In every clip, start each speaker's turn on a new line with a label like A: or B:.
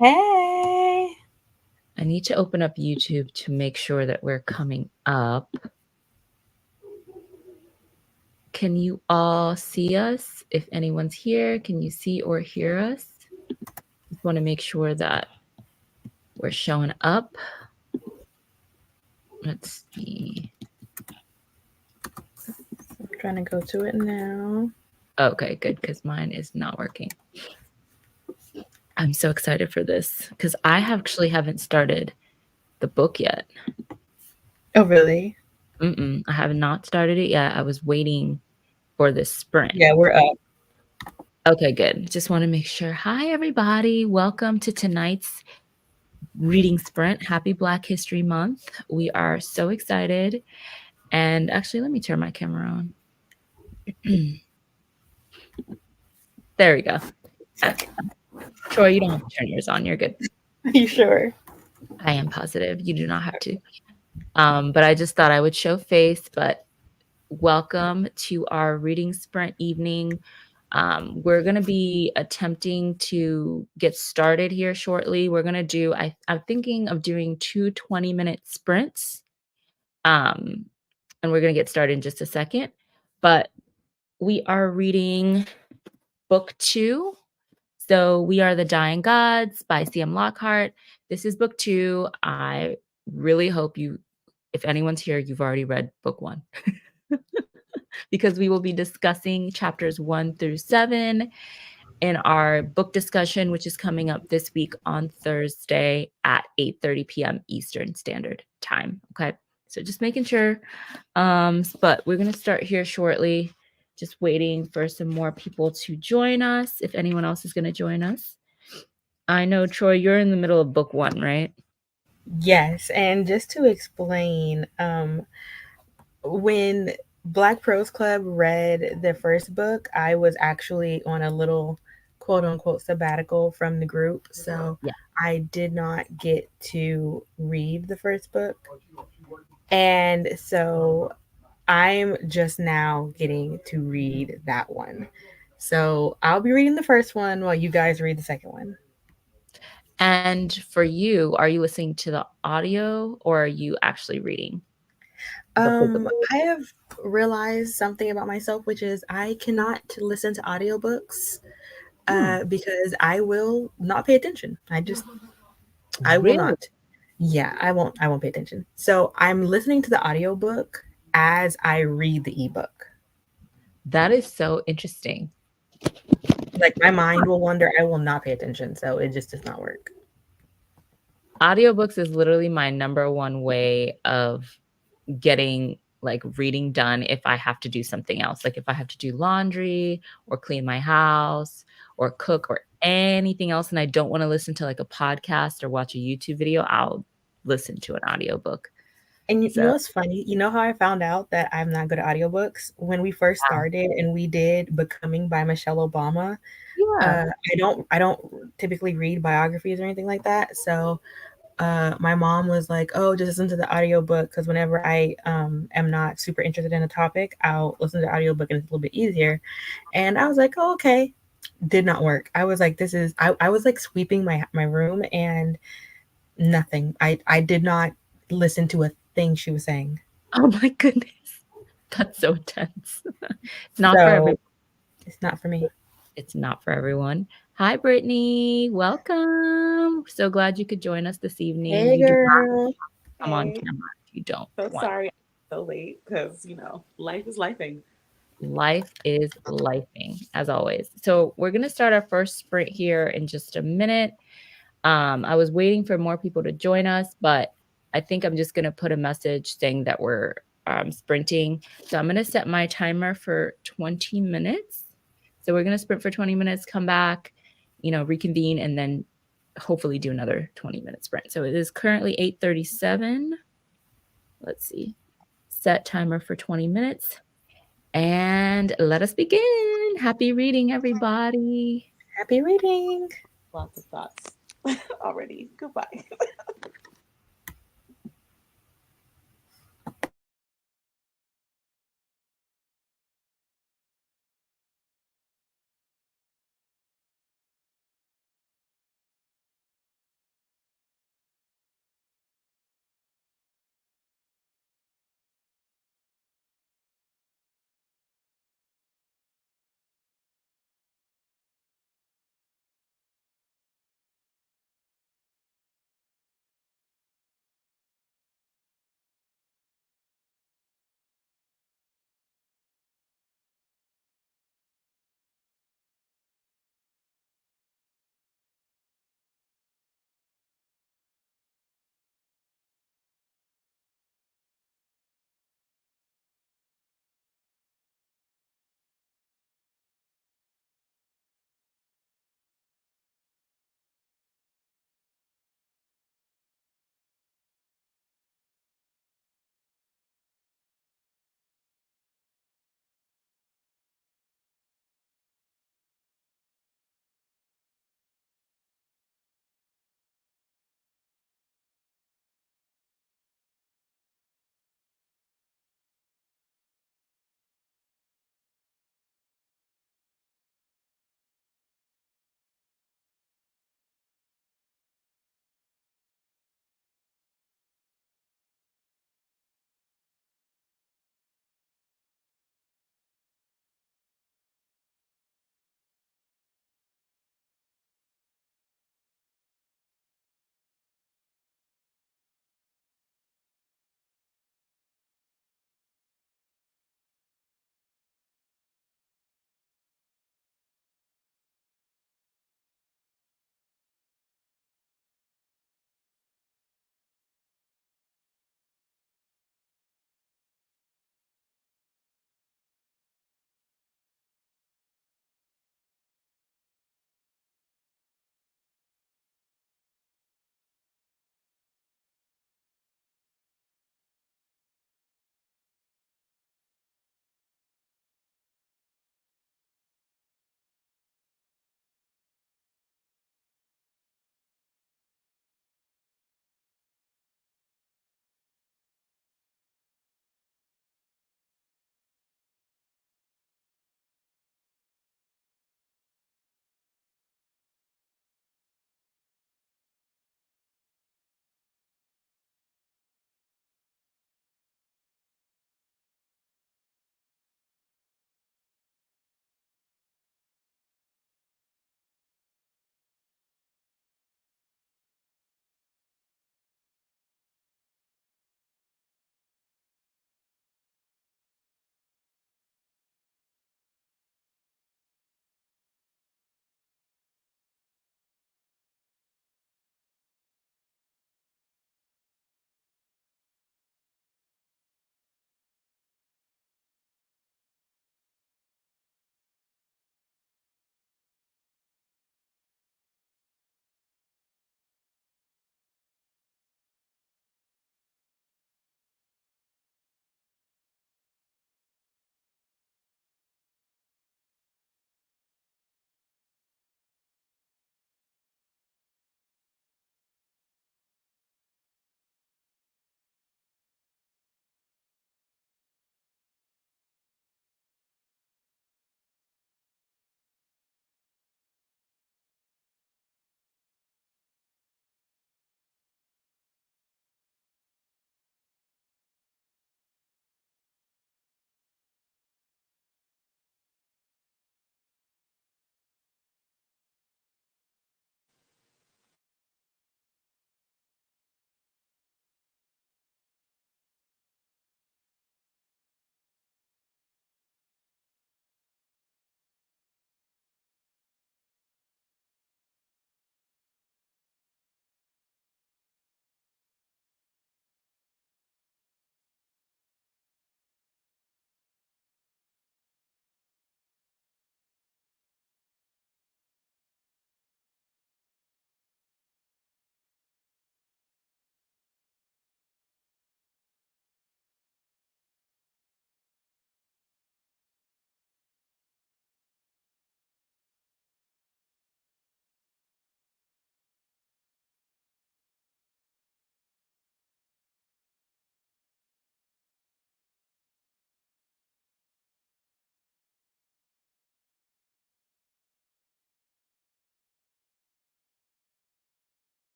A: Hey.
B: I need to open up YouTube to make sure that we're coming up. Can you all see us? If anyone's here, can you see or hear us? Just want to make sure that we're showing up. Let's see.
A: I'm trying to go to it now.
B: Okay, good, because mine is not working. I'm so excited for this because I actually haven't started the book yet.
A: Oh, really?
B: I have not started it yet. I was waiting for this sprint.
A: Yeah, we're up.
B: Okay, good. Just want to make sure. Hi, everybody. Welcome to tonight's reading sprint. Happy Black History Month. We are so excited. And actually, let me turn my camera on. There we go. Troy, you don't have to turn yours on. You're good.
A: Are you sure?
B: I am positive. You do not have to. But I just thought I would show face. But welcome to our reading sprint evening. We're going to be attempting to get started here shortly. We're going to do, I'm thinking of doing 2 20-minute sprints. And we're going to get started in just a second. But we are reading book 2. So we are the Dying Gods by C.M. Lockhart. This is book 2. I really hope you, if anyone's here, you've already read book 1. Because we will be discussing chapters 1 through 7 in our book discussion, which is coming up this week on Thursday at 8:30 p.m. Eastern Standard Time. Okay, so just making sure. But we're going to start here shortly. Just waiting for some more people to join us. If anyone else is going to join us. I know, Troy, you're in the middle of book 1, right?
A: Yes, and just to explain, when Black Prose Club read the first book, I was actually on a little quote unquote sabbatical from the group. So
B: Yeah.
A: I did not get to read the first book. And so I'm just now getting to read that one. So I'll be reading the first one while you guys read the second one.
B: And for you, are you listening to the audio or are you actually reading the physical?
A: I have realized something about myself, which is I cannot listen to audiobooks
B: Hmm.
A: because I will not pay attention. I will
B: Really?
A: not. Yeah, I won't pay attention. So I'm listening to the audiobook as I read the ebook.
B: That is so interesting.
A: Like my mind will wander, I will not pay attention. So it just does not work.
B: Audiobooks is literally my number one way of getting like reading done if I have to do something else. Like if I have to do laundry or clean my house or cook or anything else and I don't want to listen to like a podcast or watch a YouTube video, I'll listen to an audiobook.
A: And you
B: So,
A: know what's funny? You know how I found out that I'm not good at audiobooks? When we first started and we did Becoming by Michelle Obama,
B: yeah.
A: I don't typically read biographies or anything like that. So my mom was like, "Oh, just listen to the audiobook because whenever I am not super interested in a topic, I'll listen to the audiobook and it's a little bit easier." And I was like, "Oh, okay." Did not work. I was like, "This is." I was like sweeping my room and nothing. I did not listen to a thing she was saying.
B: Oh my goodness. That's so intense. It's not for
A: So
B: everyone.
A: it's not for me.
B: It's not for everyone. Hi, Brittany. Welcome. So glad you could join us this evening.
A: Hey,
B: You do not
A: girl.
B: come on
C: Hey,
B: camera if you don't
C: so
B: want.
C: sorry I'm so late because, life is lifing.
B: Life is lifing, as always. So we're gonna start our first sprint here in just a minute. I was waiting for more people to join us, but I think I'm just gonna put a message saying that we're sprinting. So I'm gonna set my timer for 20 minutes. So we're gonna sprint for 20 minutes, come back, reconvene, and then hopefully do another 20-minute sprint. So it is currently 8:37. Let's see. Set timer for 20 minutes. And let us begin. Happy reading, everybody.
A: Happy reading.
C: Lots of thoughts already. Goodbye.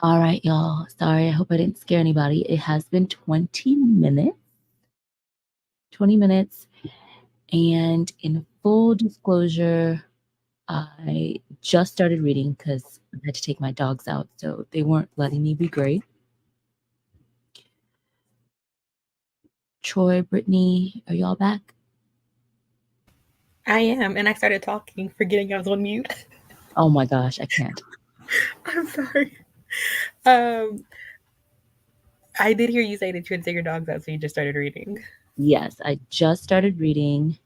B: All right, y'all. Sorry, I hope I didn't scare anybody. It has been 20 minutes. 20 minutes. And in full disclosure, I just started reading because I had to take my dogs out, so they weren't letting me be great. Troy, Brittany, are y'all back?
A: I am, and I started talking, forgetting I was on mute.
B: Oh my gosh, I can't.
A: I'm sorry. Um, I did hear you say that you had to take your dogs out, so you just started reading.
B: Yes, I just started reading.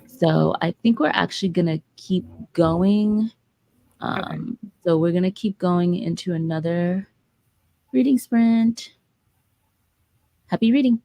B: So I think we're actually going to keep going.
A: Okay.
B: So we're going to keep going into another reading sprint. Happy reading.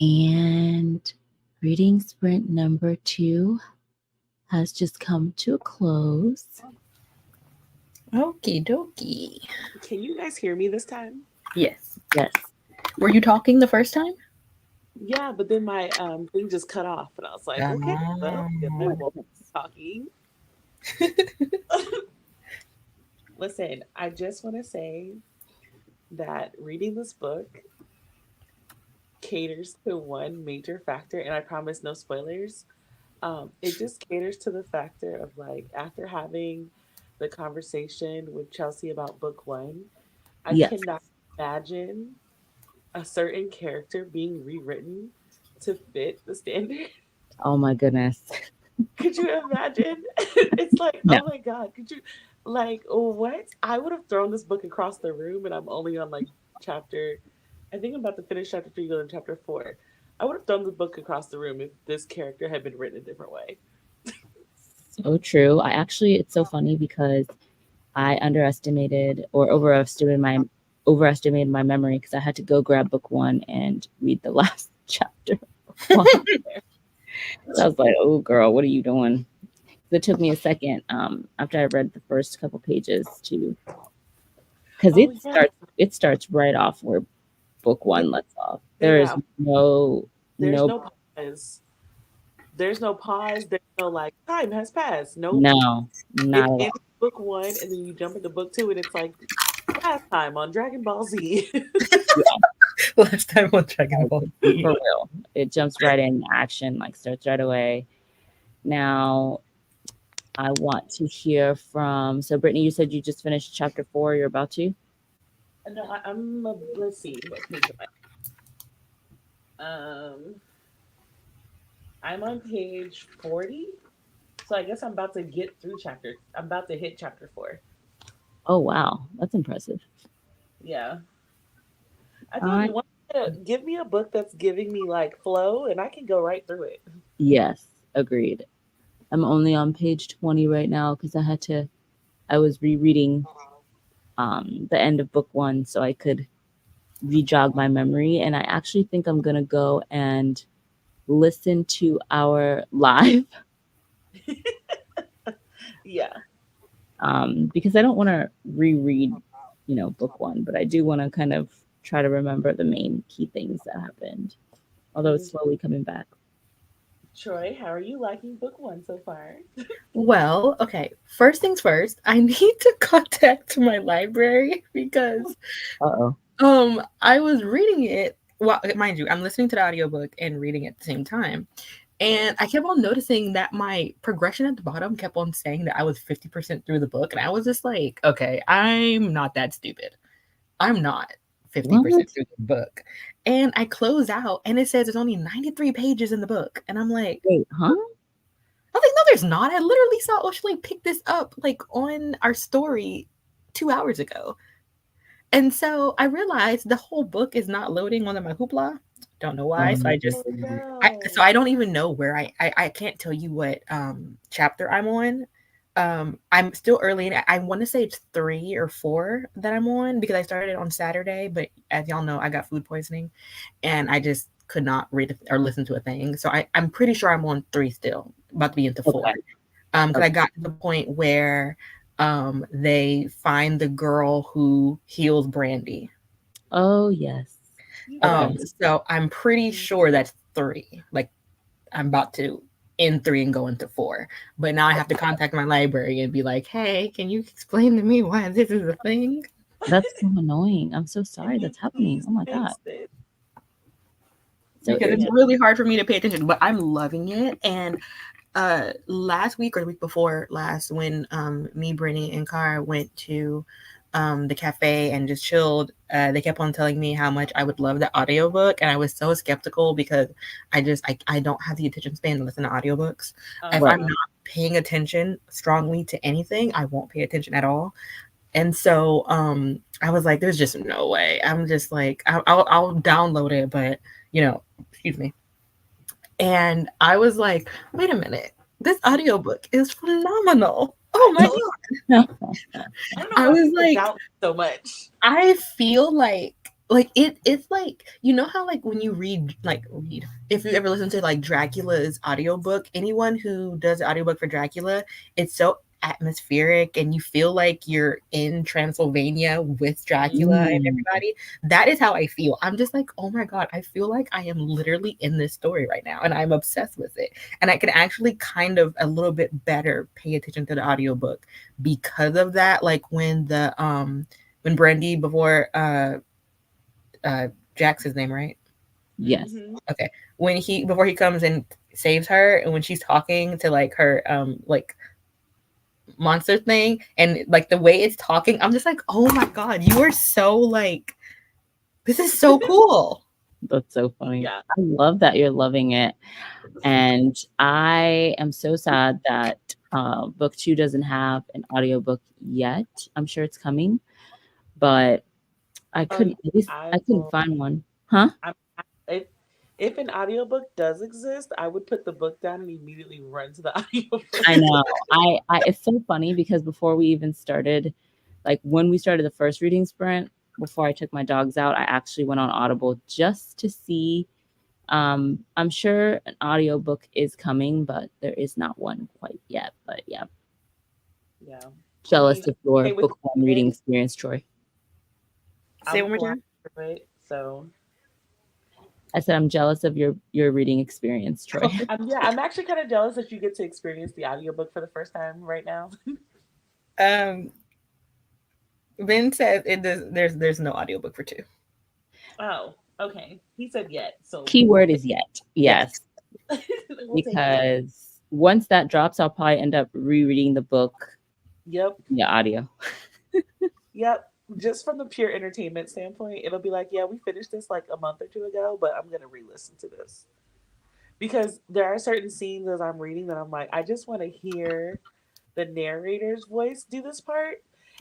B: And reading sprint number 2 has just come to a close.
A: Okie dokie.
C: Can you guys hear me this time?
A: Yes.
B: Yes.
A: Were you talking the first time?
C: Yeah, but then my thing just cut off, and I was like, okay, well, then I
B: Oh my
C: won't be
B: goodness.
C: talking. Listen, I just want to say that reading this book caters to one major factor, and I promise no spoilers. It just caters to the factor of like after having the conversation with Chelsea about book one, I
B: Yes.
C: cannot imagine a certain character being rewritten to fit the standard.
B: Oh my goodness.
C: Could you imagine? It's like,
B: No.
C: oh my God, could you, like, what? I would have thrown this book across the room, and I'm only on like chapter, I think I'm about to finish chapter three, go to chapter four. I would have thrown the book across the room if this character had been written a different way.
B: So true. It's so funny because I underestimated or overestimated my memory because I had to go grab book 1 and read the last chapter. So I was like, "Oh, girl, what are you doing?" It took me a second after I read the first couple pages to because
C: Oh yeah,
B: it starts right off where book
C: yeah.
B: 1 lets off.
C: Say
B: There is
C: that.
B: no
C: There's
B: no
C: no pause. There's no pause. There's no like time has passed. Nope.
B: no not
C: It
B: at all.
C: ends book one, and then you jump into book two, and it's like last time on Dragon Ball Z.
A: Last time on Dragon Ball
B: For
A: Z.
B: real, it jumps right in action, like starts right away. Now I want to hear from. So, Brittany, you said you just finished chapter 4. You're about to.
C: No, let's see what page am I? I'm on page 40, so I guess I'm about to get through chapter. I'm about to hit chapter four.
B: Oh wow, that's impressive.
C: Yeah, I told
B: I
C: you, give me a book that's giving me like flow, and I can go right through it.
B: Yes, agreed. I'm only on page 20 right now because I was rereading the end of book 1 so I could re-jog my memory, and I actually think I'm gonna go and listen to our live
C: Yeah,
B: because I don't want to reread, book 1, but I do want to kind of try to remember the main key things that happened, although it's slowly coming back.
C: Troy, how are you liking book one so far?
A: Well, okay. First things first, I need to contact my library because
B: Uh-oh.
A: I was reading it. Well, mind you, I'm listening to the audiobook and reading at the same time. And I kept on noticing that my progression at the bottom kept on saying that I was 50% through the book. And I was just like, okay, I'm not that stupid. I'm not 50%
B: What?
A: through the book. And I close out and it says there's only 93 pages in the book. And I'm like,
B: Wait, huh?
A: I was like, no, there's not. I literally saw Oshley pick this up like on our story 2 hours ago. And so I realized the whole book is not loading onto my hoopla. Don't know why. So
B: Um,
A: I don't even know where I can't tell you what chapter I'm on. I'm still early in it. I want to say it's 3 or 4 that I'm on because I started on Saturday, but as y'all know, I got food poisoning and I just could not read or listen to a thing. So I'm pretty sure I'm on 3 still, about to be into 4.
B: okay.
A: Because I got to the point where they find the girl who heals Brandy.
B: Oh, yes.
C: Yeah.
B: Okay.
A: So I'm pretty sure that's 3. Like I'm about to end 3 and go into 4. But now I have to contact my library and be like, hey, can you explain to me why this is a thing?
B: That's so annoying. I'm so
C: Can
B: sorry
C: you
B: that's happening.
C: please
B: Oh my God.
C: fix it?
B: So
A: Because it's
B: irritating.
A: really hard for me to pay attention, but I'm loving it. And last week or the week before last, when me, Brittany, and Cara went to the cafe and just chilled, they kept on telling me how much I would love the audiobook, and I was so skeptical because I don't have the attention span to listen to audiobooks. If
B: Right.
A: I'm not paying attention strongly to anything, I won't pay attention at all. And so I was like, there's just no way. I'm just like, I'll download it, but excuse me. And I was like, wait a minute, this audiobook is phenomenal. Oh
C: I
A: my
C: told
A: God.
C: I don't know
A: I
C: why
A: was
C: people
A: like,
C: doubt so much.
A: I feel like like it's like, you know how like when you read, if you ever listen to like Dracula's audiobook, anyone who does the audiobook for Dracula, it's so atmospheric and you feel like you're in Transylvania with Dracula and
B: Mm,
A: everybody. That is how I feel. I'm just like, oh my god, I feel like I am literally in this story right now and I'm obsessed with it. And I can actually kind of a little bit better pay attention to the audiobook because of that. Like when Brandy before uh Jack's his name, right?
B: yes.
C: Mm-hmm.
A: Okay. When he before he comes and saves her and when she's talking to like her like monster thing and like the way it's talking, I'm just like, "Oh my god, you are so like this is so cool."
B: That's so funny.
C: Yeah.
B: I love that you're loving it. And I am so sad that book two doesn't have an audiobook yet. I'm sure it's coming, but
C: Oh yeah.
B: at least
C: I
B: I couldn't
C: will.
B: find one. Huh?
C: I'm, if an audiobook does exist, I would put the book down and immediately run to the audiobook.
B: I know. I it's so funny because before we even started, like when we started the first reading sprint, before I took my dogs out, I actually went on Audible just to see. I'm sure an audiobook is coming, but there is not one quite yet. But yeah,
C: Yeah. I mean,
B: jealous of your
C: okay with
B: book one reading
C: it.
B: experience, Troy.
A: Say it
C: I'm
A: one more
C: flying
A: time.
C: through it. So
B: I said I'm jealous of your reading experience, Troy.
C: I'm actually kind of jealous that you get to experience the audiobook for the first time right now.
A: um Ben says it does there's no audiobook for 2.
C: Oh, okay. He said yet, so we'll
B: Keyword
C: take
B: is yet.
A: Yes.
B: Yes,
C: we'll take it.
B: because once that drops, I'll probably end up rereading the book
C: Yep.
B: via audio.
C: Yep. Just from the pure entertainment standpoint, it'll be like, yeah, we finished this like a month or two ago, but I'm gonna re-listen to this because there are certain scenes as I'm reading that I'm like, I just want to hear the narrator's voice do this part,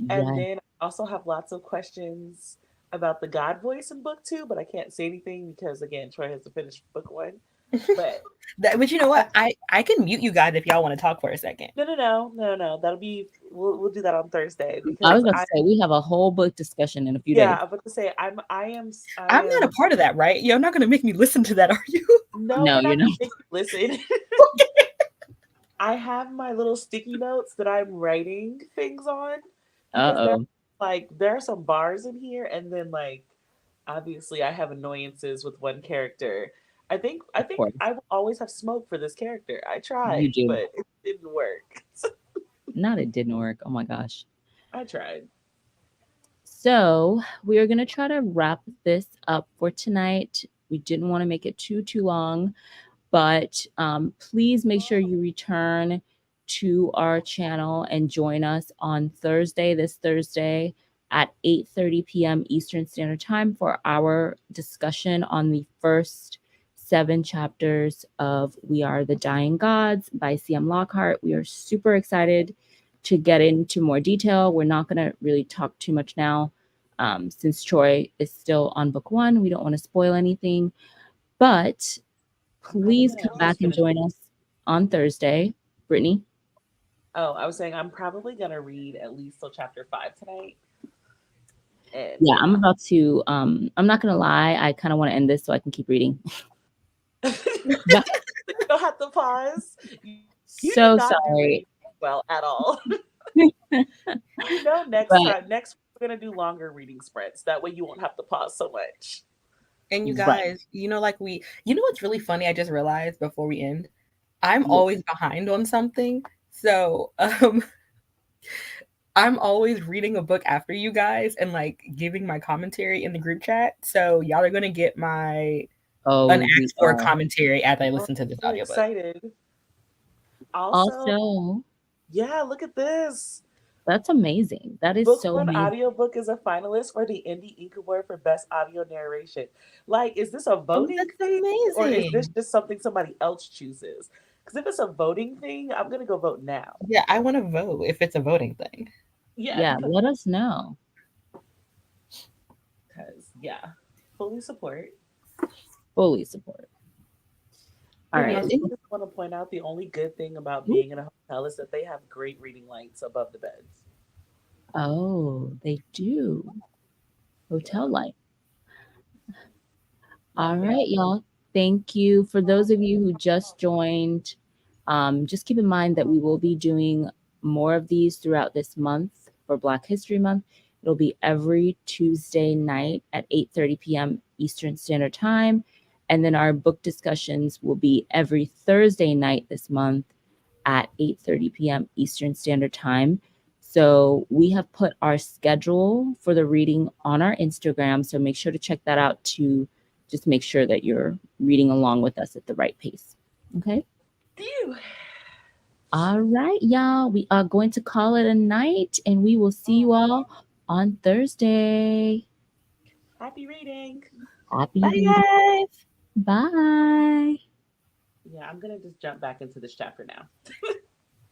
C: and
B: Yeah.
C: then I also have lots of questions about the God voice in book two, but I can't say anything because again, Troy has to finish book one. But
A: But you know what? I can mute you guys if y'all want to talk for a second.
C: no. That'll be we'll do that on Thursday
B: I was
C: because
B: about to
C: I
B: say we have a whole book discussion in a few
C: yeah,
B: days.
C: I'm about to say I
A: I'm not a
C: am
A: part of that, right? You're not going to make me listen to that, are you?
C: no,
B: No,
C: we're
B: you're
C: not
B: not.
C: gonna make you listen. I have my little sticky notes that I'm writing things on because there
B: Uh-oh.
C: like there are some bars in here and then like obviously I have annoyances with one character. I
B: Of
C: think
B: course.
C: I will always have smoke for this character. I
B: You
C: tried,
B: do.
C: but it didn't work.
B: Not it didn't work. Oh my gosh.
C: I tried.
B: So we are gonna try to wrap this up for tonight. We didn't want to make it too long. But please make sure you return to our channel and join us on this Thursday at 8:30 p.m. Eastern Standard Time for our discussion on the first 7 chapters of We Are the Dying Gods by C.M. Lockhart. We are super excited to get into more detail. We're not going to really talk too much now since Troy is still on book one. We don't want to spoil anything, but
C: I'm probably
B: please
C: gonna
B: come
C: at
B: back
C: least
B: and
C: finish.
B: join us on Thursday. Brittany?
C: Oh, I was saying I'm probably gonna read at least till chapter five tonight. And
B: Yeah, I'm
C: yeah.
B: about to I'm not gonna lie, I kind of want to end this so I can keep reading. But
C: You don't have to pause. You did
B: so
C: not do
B: sorry.
C: reading well at all. You know, next
B: But
C: time, next we're gonna do longer reading sprints. That way, you won't have to pause so much.
A: And you
B: right.
A: guys, you know what's really funny? I just realized before we end, I'm
B: Yeah.
A: always behind on something. So, I'm always reading a book after you guys and like giving my commentary in the group chat. So, y'all are going to get my
B: Oh, we
A: unasked for
B: are.
A: commentary as I
C: Oh,
A: listen to this
C: so
A: audiobook.
C: excited. Also,
B: Also,
C: yeah, look at this.
B: that's amazing. That is
C: Book
B: so
C: One
B: amazing.
C: audiobook is a finalist for the Indie Ink Award for Best Audio Narration. Like, is this a
A: Oh,
C: voting
A: that's
C: thing or is this
A: amazing.
C: just something somebody else chooses? Because if it's a voting thing, I'm gonna go vote now.
A: Yeah, I want to vote if it's a voting thing.
C: Yeah,
B: Yeah, let us know.
C: because yeah, fully support.
B: Fully support. All
C: And
B: right.
A: And
C: also,
A: it-
C: just want to point out the only good thing about
B: Ooh.
C: being in a hotel is that they have great reading lights above the beds.
B: Oh, they do. Hotel
C: Yeah.
B: life. All right, y'all. Thank you. For those of you who just joined, just keep in mind that we will be doing more of these throughout this month for Black History Month. It'll be every Tuesday night at 8:30 p.m. Eastern Standard Time. And then our book discussions will be every Thursday night this month at 8:30 p.m. Eastern Standard Time. So we have put our schedule for the reading on our Instagram. So make sure to check that out to just make sure that you're reading along with us at the right pace. Okay.
C: Phew.
B: All right, y'all. We are going to call it a night and we will see you all on Thursday.
C: Happy reading.
B: Happy
A: Bye,
B: reading.
A: guys.
B: Bye.
C: Yeah, I'm gonna just jump back into this chapter now.